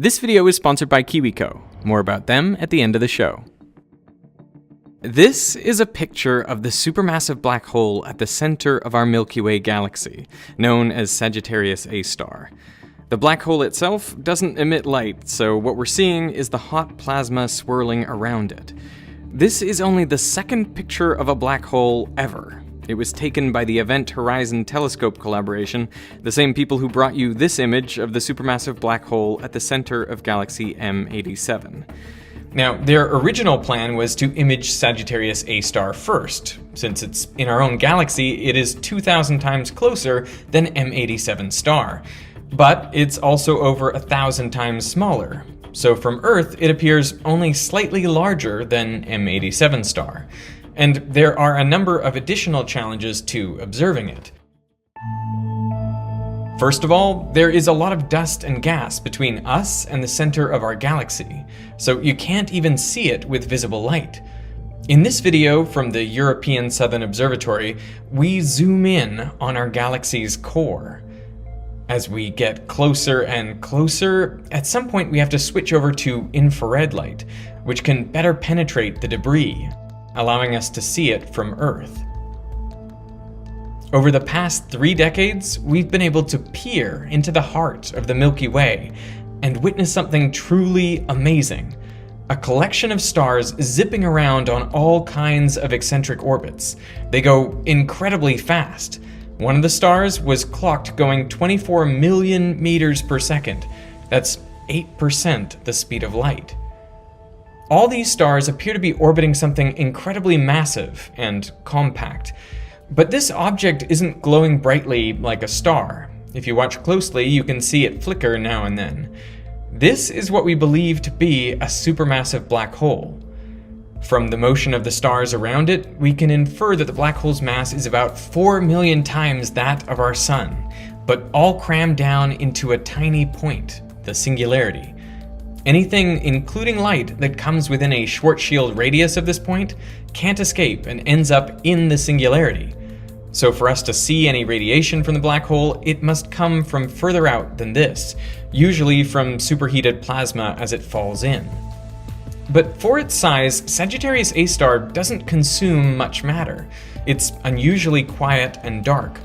This video is sponsored by KiwiCo. More about them at the end of the show. This is a picture of the supermassive black hole at the center of our Milky Way galaxy, known as Sagittarius A star. The black hole itself doesn't emit light, so what we're seeing is the hot plasma swirling around it. This is only the second picture of a black hole ever. It was taken by the Event Horizon Telescope collaboration, the same people who brought you this image of the supermassive black hole at the center of galaxy M87. Now, their original plan was to image Sagittarius A star first. Since it's in our own galaxy, it is 2,000 times closer than M87 star. But it's also over 1,000 times smaller. So from Earth, it appears only slightly larger than M87 star. And there are a number of additional challenges to observing it. First of all, there is a lot of dust and gas between us and the center of our galaxy, so you can't even see it with visible light. In this video from the European Southern Observatory, we zoom in on our galaxy's core. As we get closer and closer, at some point we have to switch over to infrared light, which can better penetrate the debris, allowing us to see it from Earth. Over the past 3 decades, we've been able to peer into the heart of the Milky Way and witness something truly amazing. A collection of stars zipping around on all kinds of eccentric orbits. They go incredibly fast. One of the stars was clocked going 24 million meters per second. That's 8% the speed of light. All these stars appear to be orbiting something incredibly massive and compact. But this object isn't glowing brightly like a star. If you watch closely, you can see it flicker now and then. This is what we believe to be a supermassive black hole. From the motion of the stars around it, we can infer that the black hole's mass is about 4 million times that of our sun, but all crammed down into a tiny point, the singularity. Anything, including light, that comes within a Schwarzschild radius of this point can't escape and ends up in the singularity. So for us to see any radiation from the black hole, it must come from further out than this, usually from superheated plasma as it falls in. But for its size, Sagittarius A star doesn't consume much matter. It's unusually quiet and dark.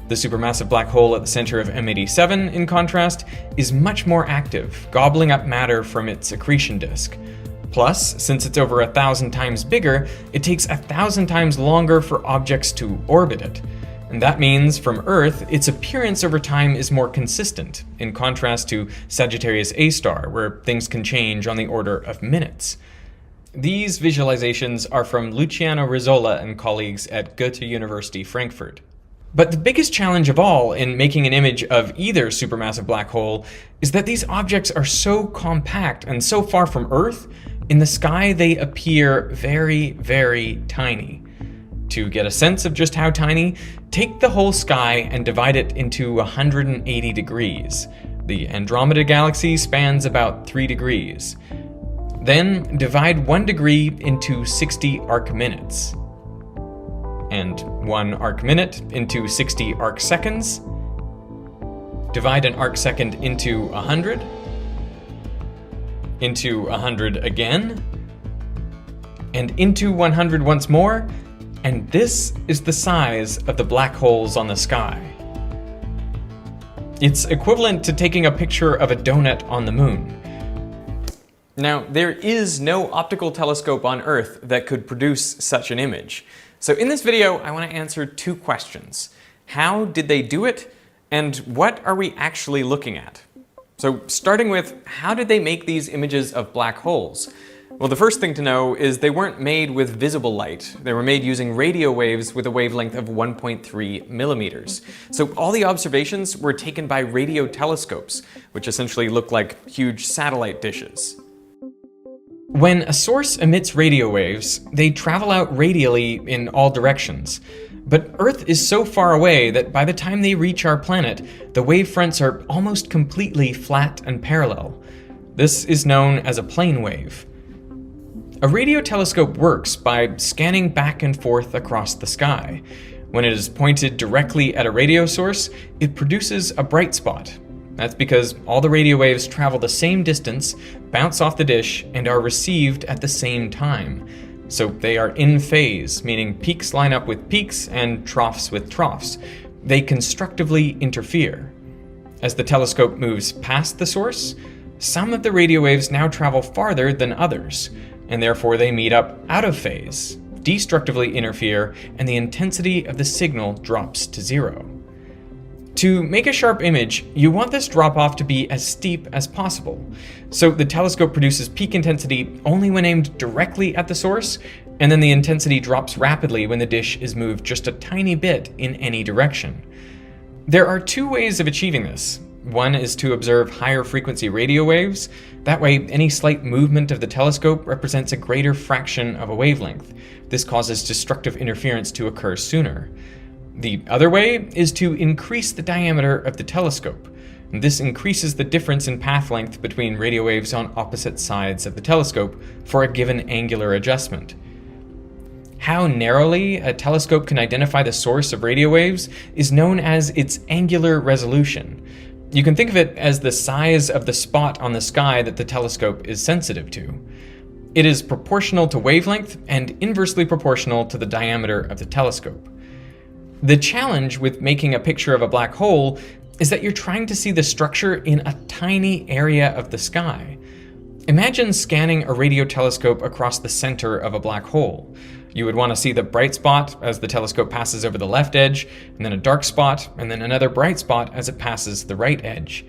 The supermassive black hole at the center of M87, in contrast, is much more active, gobbling up matter from its accretion disk. Plus, since it's over 1,000 times bigger, it takes 1,000 times longer for objects to orbit it. And that means, from Earth, its appearance over time is more consistent, in contrast to Sagittarius A star, where things can change on the order of minutes. These visualizations are from Luciano Rizzola and colleagues at Goethe University Frankfurt. But the biggest challenge of all in making an image of either supermassive black hole is that these objects are so compact and so far from Earth, in the sky they appear very, very tiny. To get a sense of just how tiny, take the whole sky and divide it into 180 degrees. The Andromeda galaxy spans about 3 degrees. Then divide 1 degree into 60 arc minutes. And 1 arc minute into 60 arc seconds. Divide an arc second into 100. Into 100 again. And into 100 once more. And this is the size of the black holes on the sky. It's equivalent to taking a picture of a donut on the moon. Now, there is no optical telescope on Earth that could produce such an image. So in this video, I want to answer 2 questions. How did they do it? And what are we actually looking at? So starting with, how did they make these images of black holes? Well, the first thing to know is they weren't made with visible light. They were made using radio waves with a wavelength of 1.3 millimeters. So all the observations were taken by radio telescopes, which essentially look like huge satellite dishes. When a source emits radio waves, they travel out radially in all directions. But Earth is so far away that by the time they reach our planet, the wavefronts are almost completely flat and parallel. This is known as a plane wave. A radio telescope works by scanning back and forth across the sky. When it is pointed directly at a radio source, it produces a bright spot. That's because all the radio waves travel the same distance, bounce off the dish, and are received at the same time. So they are in phase, meaning peaks line up with peaks and troughs with troughs. They constructively interfere. As the telescope moves past the source, some of the radio waves now travel farther than others, and therefore they meet up out of phase, destructively interfere, and the intensity of the signal drops to zero. To make a sharp image, you want this drop-off to be as steep as possible. So the telescope produces peak intensity only when aimed directly at the source, and then the intensity drops rapidly when the dish is moved just a tiny bit in any direction. There are two ways of achieving this. One is to observe higher frequency radio waves. That way, any slight movement of the telescope represents a greater fraction of a wavelength. This causes destructive interference to occur sooner. The other way is to increase the diameter of the telescope. This increases the difference in path length between radio waves on opposite sides of the telescope for a given angular adjustment. How narrowly a telescope can identify the source of radio waves is known as its angular resolution. You can think of it as the size of the spot on the sky that the telescope is sensitive to. It is proportional to wavelength and inversely proportional to the diameter of the telescope. The challenge with making a picture of a black hole is that you're trying to see the structure in a tiny area of the sky. Imagine scanning a radio telescope across the center of a black hole. You would want to see the bright spot as the telescope passes over the left edge, and then a dark spot, and then another bright spot as it passes the right edge.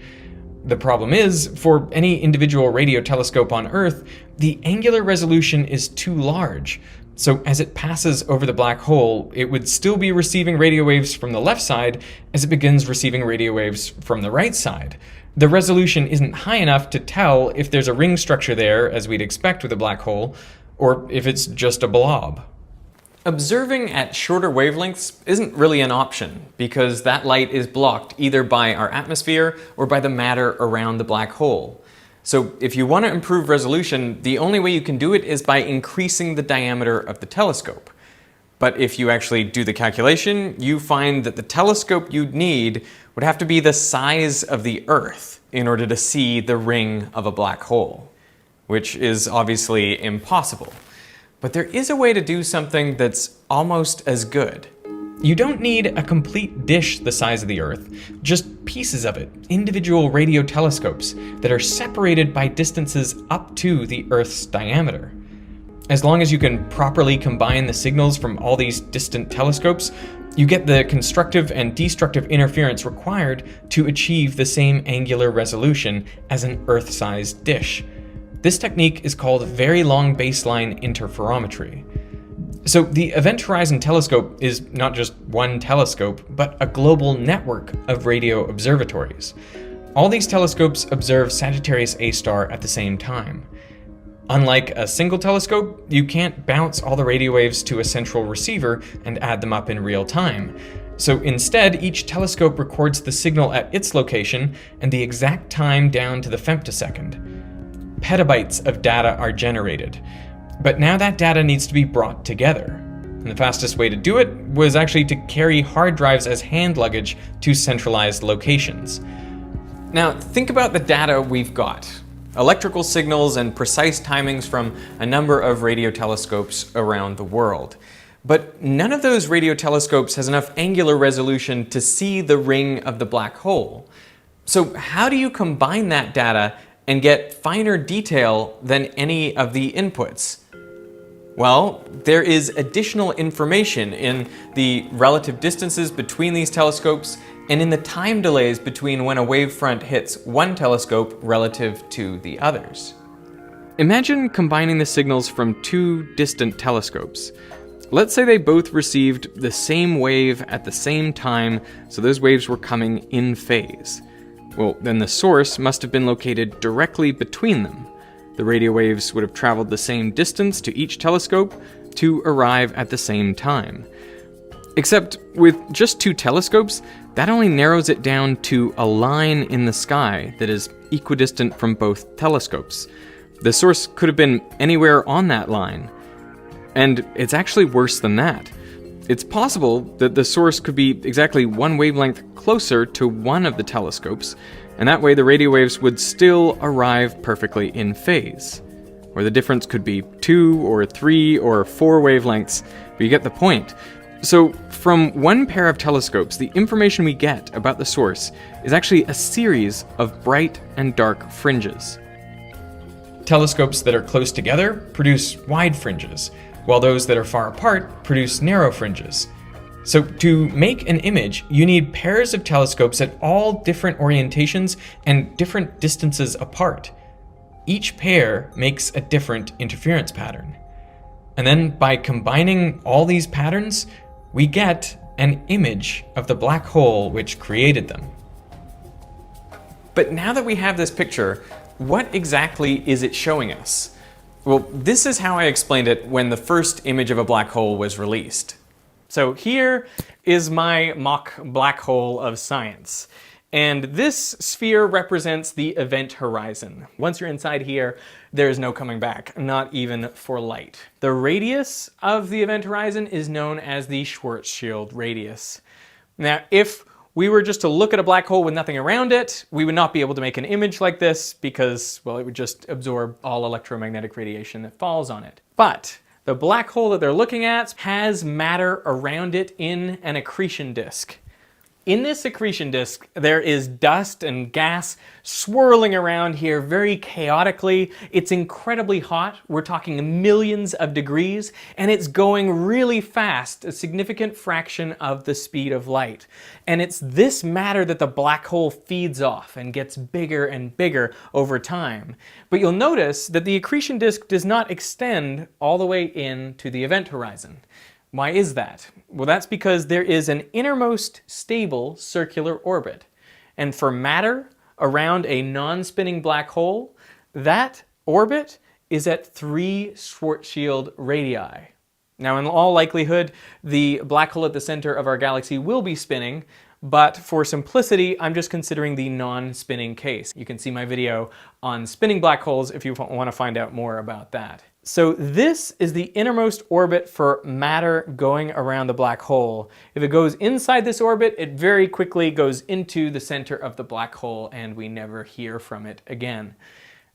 The problem is, for any individual radio telescope on Earth, the angular resolution is too large. So as it passes over the black hole, it would still be receiving radio waves from the left side as it begins receiving radio waves from the right side. The resolution isn't high enough to tell if there's a ring structure there, as we'd expect with a black hole, or if it's just a blob. Observing at shorter wavelengths isn't really an option, because that light is blocked either by our atmosphere or by the matter around the black hole. So if you want to improve resolution, the only way you can do it is by increasing the diameter of the telescope. But if you actually do the calculation, you find that the telescope you'd need would have to be the size of the Earth in order to see the ring of a black hole, which is obviously impossible. But there is a way to do something that's almost as good. You don't need a complete dish the size of the Earth, just pieces of it, individual radio telescopes that are separated by distances up to the Earth's diameter. As long as you can properly combine the signals from all these distant telescopes, you get the constructive and destructive interference required to achieve the same angular resolution as an Earth-sized dish. This technique is called Very Long Baseline Interferometry. So the Event Horizon Telescope is not just one telescope, but a global network of radio observatories. All these telescopes observe Sagittarius A star at the same time. Unlike a single telescope, you can't bounce all the radio waves to a central receiver and add them up in real time. So instead, each telescope records the signal at its location and the exact time down to the femtosecond. Petabytes of data are generated. But now that data needs to be brought together. And the fastest way to do it was actually to carry hard drives as hand luggage to centralized locations. Now, think about the data we've got. Electrical signals and precise timings from a number of radio telescopes around the world. But none of those radio telescopes has enough angular resolution to see the ring of the black hole. So how do you combine that data and get finer detail than any of the inputs? Well, there is additional information in the relative distances between these telescopes and in the time delays between when a wavefront hits one telescope relative to the others. Imagine combining the signals from two distant telescopes. Let's say they both received the same wave at the same time, so those waves were coming in phase. Well, then the source must have been located directly between them. The radio waves would have traveled the same distance to each telescope to arrive at the same time. Except with just two telescopes, that only narrows it down to a line in the sky that is equidistant from both telescopes. The source could have been anywhere on that line. And it's actually worse than that. It's possible that the source could be exactly one wavelength closer to one of the telescopes, and that way the radio waves would still arrive perfectly in phase. Or the difference could be 2 or 3 or 4 wavelengths, but you get the point. So from one pair of telescopes, the information we get about the source is actually a series of bright and dark fringes. Telescopes that are close together produce wide fringes, while those that are far apart produce narrow fringes. So to make an image, you need pairs of telescopes at all different orientations and different distances apart. Each pair makes a different interference pattern. And then by combining all these patterns, we get an image of the black hole which created them. But now that we have this picture, what exactly is it showing us? Well, this is how I explained it when the first image of a black hole was released. So here is my mock black hole of science. And this sphere represents the event horizon. Once you're inside here, there's no coming back, not even for light. The radius of the event horizon is known as the Schwarzschild radius. Now, if we were just to look at a black hole with nothing around it, we would not be able to make an image like this because, well, it would just absorb all electromagnetic radiation that falls on it. But the black hole that they're looking at has matter around it in an accretion disk. In this accretion disk, there is dust and gas swirling around here very chaotically. It's incredibly hot. We're talking millions of degrees, and it's going really fast, a significant fraction of the speed of light. And it's this matter that the black hole feeds off and gets bigger and bigger over time. But you'll notice that the accretion disk does not extend all the way into the event horizon. Why is that? Well, that's because there is an innermost stable circular orbit. And for matter around a non-spinning black hole, that orbit is at 3 Schwarzschild radii. Now, in all likelihood, the black hole at the center of our galaxy will be spinning, but for simplicity, I'm just considering the non-spinning case. You can see my video on spinning black holes if you want to find out more about that. So this is the innermost orbit for matter going around the black hole. If it goes inside this orbit, it very quickly goes into the center of the black hole and we never hear from it again.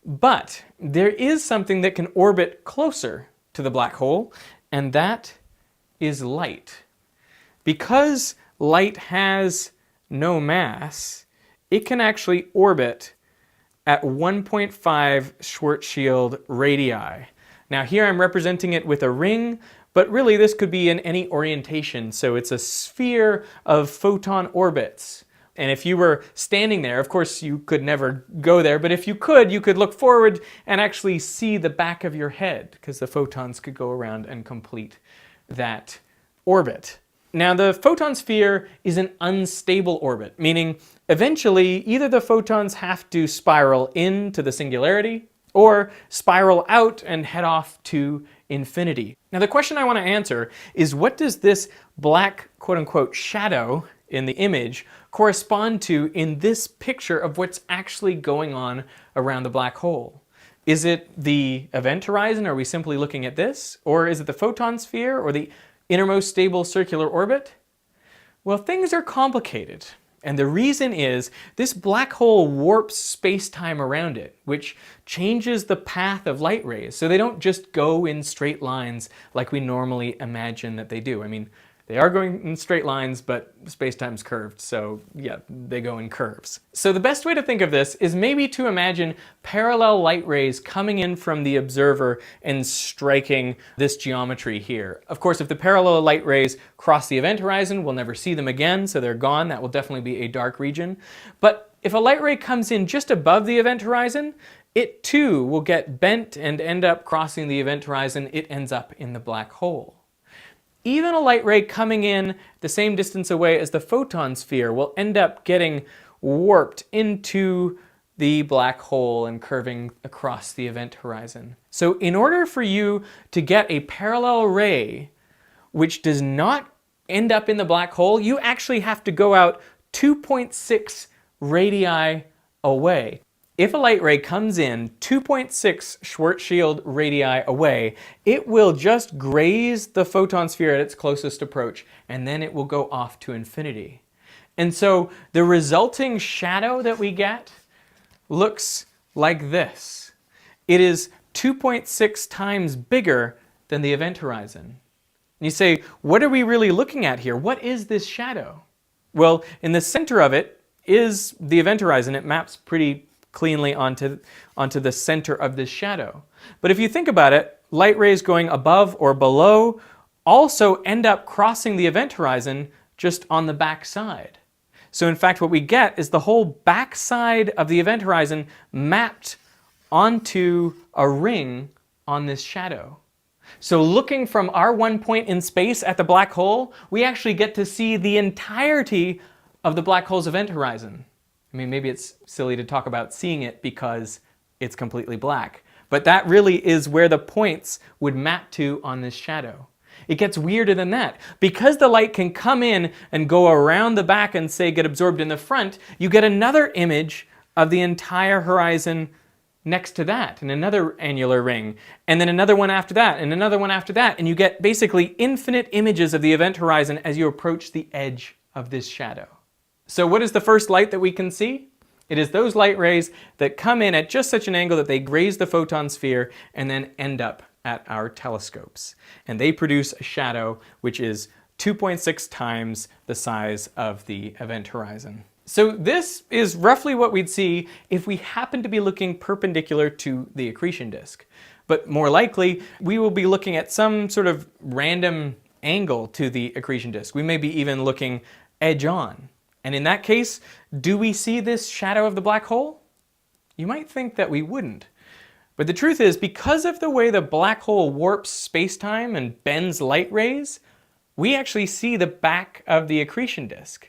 But there is something that can orbit closer to the black hole, and that is light. Because light has no mass, it can actually orbit at 1.5 Schwarzschild radii. Now here I'm representing it with a ring, but really this could be in any orientation, so it's a sphere of photon orbits. And if you were standing there, of course you could never go there, but if you could look forward and actually see the back of your head, because the photons could go around and complete that orbit. Now the photon sphere is an unstable orbit, meaning eventually either the photons have to spiral into the singularity or spiral out and head off to infinity. Now the question I want to answer is, what does this black quote-unquote shadow in the image correspond to in this picture of what's actually going on around the black hole? Is it the event horizon? Are we simply looking at this? Or is it the photon sphere or the innermost stable circular orbit? Well, things are complicated. And the reason is this black hole warps space-time around it, which changes the path of light rays. So they don't just go in straight lines like we normally imagine that they do. I mean, they are going in straight lines, but space-time's curved, so yeah, they go in curves. So the best way to think of this is maybe to imagine parallel light rays coming in from the observer and striking this geometry here. Of course, if the parallel light rays cross the event horizon, we'll never see them again, so they're gone. That will definitely be a dark region. But if a light ray comes in just above the event horizon, it too will get bent and end up crossing the event horizon. It ends up in the black hole. Even a light ray coming in the same distance away as the photon sphere will end up getting warped into the black hole and curving across the event horizon. So in order for you to get a parallel ray which does not end up in the black hole, you actually have to go out 2.6 radii away. if a light ray comes in 2.6 Schwarzschild radii away, it will just graze the photon sphere at its closest approach, and then it will go off to infinity. And so the resulting shadow that we get looks like this. It is 2.6 times bigger than the event horizon. And you say, what are we really looking at here? What is this shadow? Well, in the center of it is the event horizon. It maps pretty cleanly onto the center of this shadow. But if you think about it, light rays going above or below also end up crossing the event horizon just on the back side. So in fact, what we get is the whole backside of the event horizon mapped onto a ring on this shadow. So looking from our one point in space at the black hole, we actually get to see the entirety of the black hole's event horizon. I mean, maybe it's silly to talk about seeing it because it's completely black, but that really is where the points would map to on this shadow. It gets weirder than that. Because the light can come in and go around the back and say get absorbed in the front, you get another image of the entire horizon next to that, and another annular ring, and then another one after that, and another one after that, and you get basically infinite images of the event horizon as you approach the edge of this shadow. So what is the first light that we can see? It is those light rays that come in at just such an angle that they graze the photon sphere and then end up at our telescopes. And they produce a shadow which is 2.6 times the size of the event horizon. So this is roughly what we'd see if we happen to be looking perpendicular to the accretion disk. But more likely, we will be looking at some sort of random angle to the accretion disk. We may be even looking edge on. And in that case, do we see this shadow of the black hole? You might think that we wouldn't. But the truth is, because of the way the black hole warps space-time and bends light rays, we actually see the back of the accretion disk.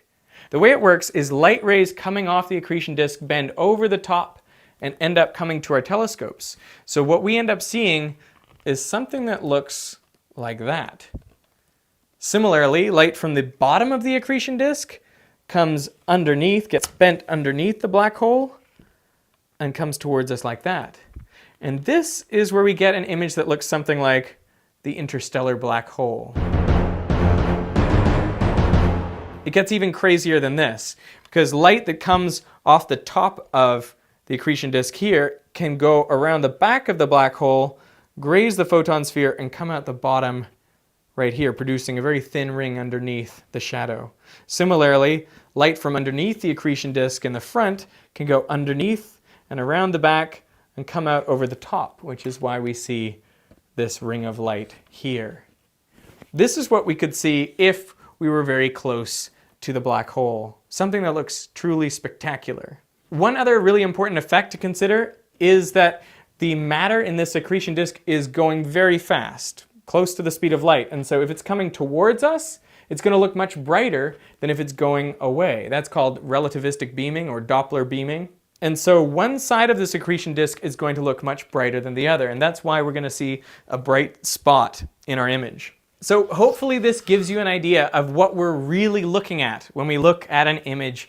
The way it works is light rays coming off the accretion disk bend over the top and end up coming to our telescopes. So what we end up seeing is something that looks like that. Similarly, light from the bottom of the accretion disk comes underneath, gets bent underneath the black hole, and comes towards us like that. And this is where we get an image that looks something like the interstellar black hole. It gets even crazier than this, because light that comes off the top of the accretion disk here can go around the back of the black hole, graze the photon sphere, and come out the bottom right here, producing a very thin ring underneath the shadow. Similarly, light from underneath the accretion disk in the front can go underneath and around the back and come out over the top, which is why we see this ring of light here. This is what we could see if we were very close to the black hole, something that looks truly spectacular. One other really important effect to consider is that the matter in this accretion disk is going very fast, close to the speed of light, and so if it's coming towards us, it's going to look much brighter than if it's going away. That's called relativistic beaming or Doppler beaming. And so one side of this accretion disk is going to look much brighter than the other, and that's why we're going to see a bright spot in our image. So hopefully this gives you an idea of what we're really looking at when we look at an image